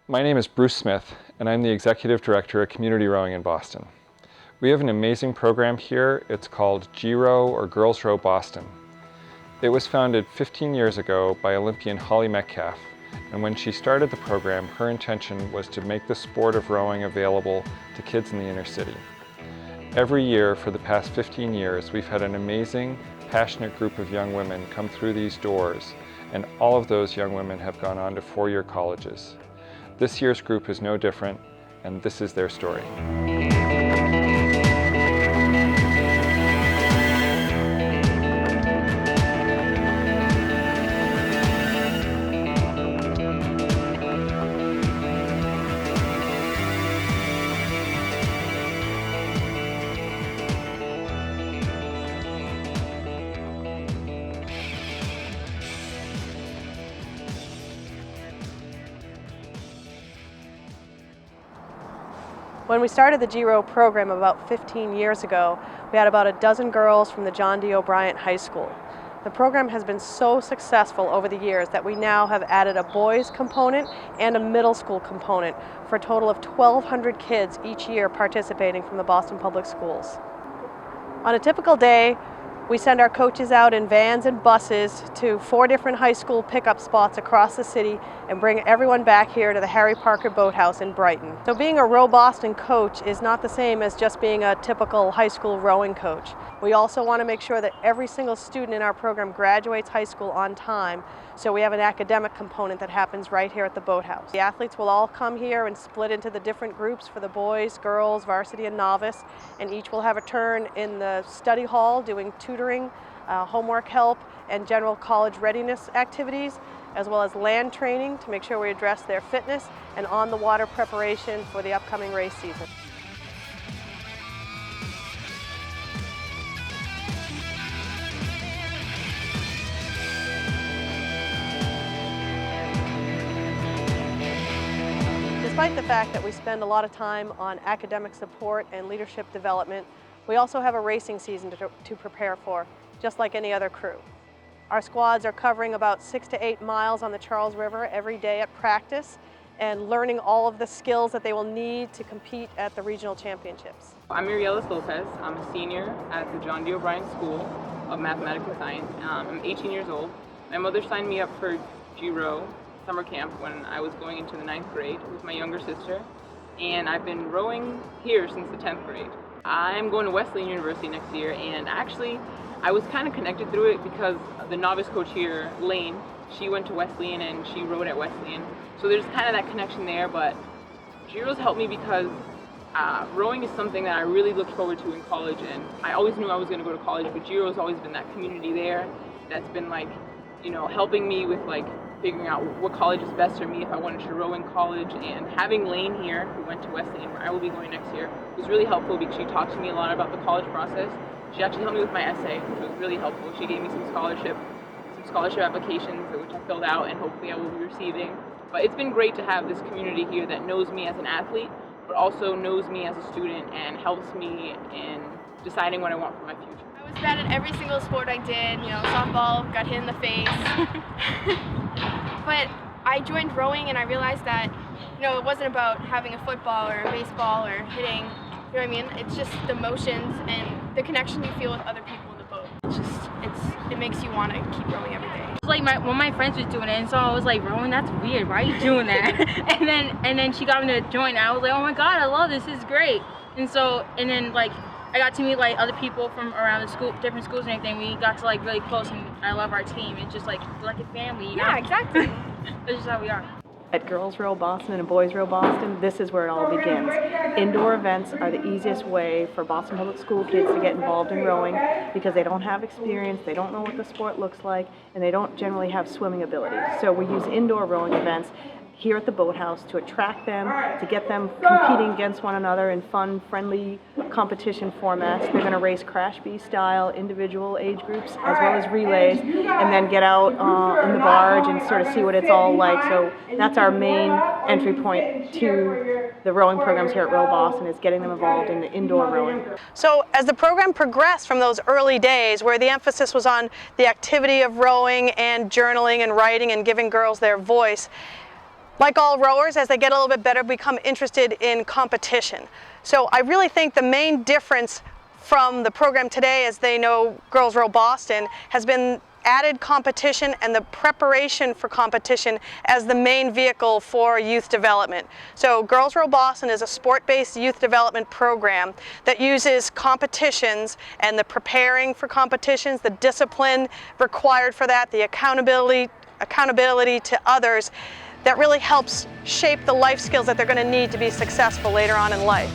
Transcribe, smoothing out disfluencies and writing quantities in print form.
My name is Bruce Smith, and I'm the Executive Director at Community Rowing in Boston. We have an amazing program here. It's called GROW, or Girls Row Boston. It was founded 15 years ago by Olympian Holly Metcalf, and when she started the program, her intention was to make the sport of rowing available to kids in the inner city. Every year for the past 15 years, we've had an amazing, passionate group of young women come through these doors, and all of those young women have gone on to four-year colleges. This year's group is no different, and this is their story. When we started the GROW program about 15 years ago, we had about a dozen girls from the John D. O'Brien High School. The program has been so successful over the years that we now have added a boys component and a middle school component for a total of 1,200 kids each year participating from the Boston Public Schools. On a typical day, we send our coaches out in vans and buses to 4 different high school pickup spots across the city and bring everyone back here to the Harry Parker Boathouse in Brighton. So being a Row Boston coach is not the same as just being a typical high school rowing coach. We also want to make sure that every single student in our program graduates high school on time, so we have an academic component that happens right here at the boathouse. The athletes will all come here and split into the different groups for the boys, girls, varsity, and novice, and each will have a turn in the study hall doing tutoring, homework help, and general college readiness activities, as well as land training to make sure we address their fitness, and on the water preparation for the upcoming race season. Despite the fact that we spend a lot of time on academic support and leadership development, we also have a racing season to prepare for, just like any other crew. Our squads are covering about 6 to 8 miles on the Charles River every day at practice and learning all of the skills that they will need to compete at the regional championships. I'm Miriela Lopez. I'm a senior at the John D. O'Brien School of Mathematics and Science. I'm 18 years old. My mother signed me up for GROW summer camp when I was going into the 9th grade with my younger sister, and I've been rowing here since the 10th grade. I'm going to Wesleyan University next year, and actually I was kind of connected through it because the novice coach here, Lane, she went to Wesleyan and she rowed at Wesleyan. So there's kind of that connection there, but GROW's helped me because rowing is something that I really looked forward to in college, and I always knew I was going to go to college, but GROW's always been that community there that's been like, you know, helping me with like figuring out what college is best for me if I wanted to row in college. And having Lane here, who went to Wesleyan, where I will be going next year, was really helpful because she talked to me a lot about the college process. She actually helped me with my essay, which was really helpful. She gave me some scholarship applications, which I filled out and hopefully I will be receiving. But it's been great to have this community here that knows me as an athlete, but also knows me as a student and helps me in deciding what I want for my future. I was bad at every single sport I did, you know, softball, got hit in the face. But I joined rowing and I realized that, you know, it wasn't about having a football or a baseball or hitting, you know what I mean? It's just the motions and the connection you feel with other people in the boat. It makes you want to keep rowing every day. Like one of my friends was doing it, and so I was like, rowing, that's weird, why are you doing that? and then she got me to join, and I was like, oh my god, I love this is great. And then like I got to meet like other people from around the school, different schools and everything. We got to like really close, and I love our team. It's just like a family, you know? Yeah, exactly. That's just how we are. At Girls Row Boston and Boys Row Boston, this is where it all begins. Indoor events are the easiest way for Boston Public School kids to get involved in rowing because they don't have experience, they don't know what the sport looks like, and they don't generally have swimming ability. So we use indoor rowing events here at the boathouse to attract them, to get them competing against one another in fun, friendly competition formats. They're going to race Crash Bee style, individual age groups, as well as relays, and then get out in the barge and sort of see what it's all like. So that's our main entry point to the rowing programs here at Row Boston, is getting them involved in the indoor rowing. So as the program progressed from those early days where the emphasis was on the activity of rowing and journaling and writing and giving girls their voice, Like all rowers, as they get a little bit better, become interested in competition. So I really think the main difference from the program today, as they know Girls Row Boston, has been added competition and the preparation for competition as the main vehicle for youth development. So Girls Row Boston is a sport-based youth development program that uses competitions and the preparing for competitions, the discipline required for that, the accountability to others, that really helps shape the life skills that they're going to need to be successful later on in life.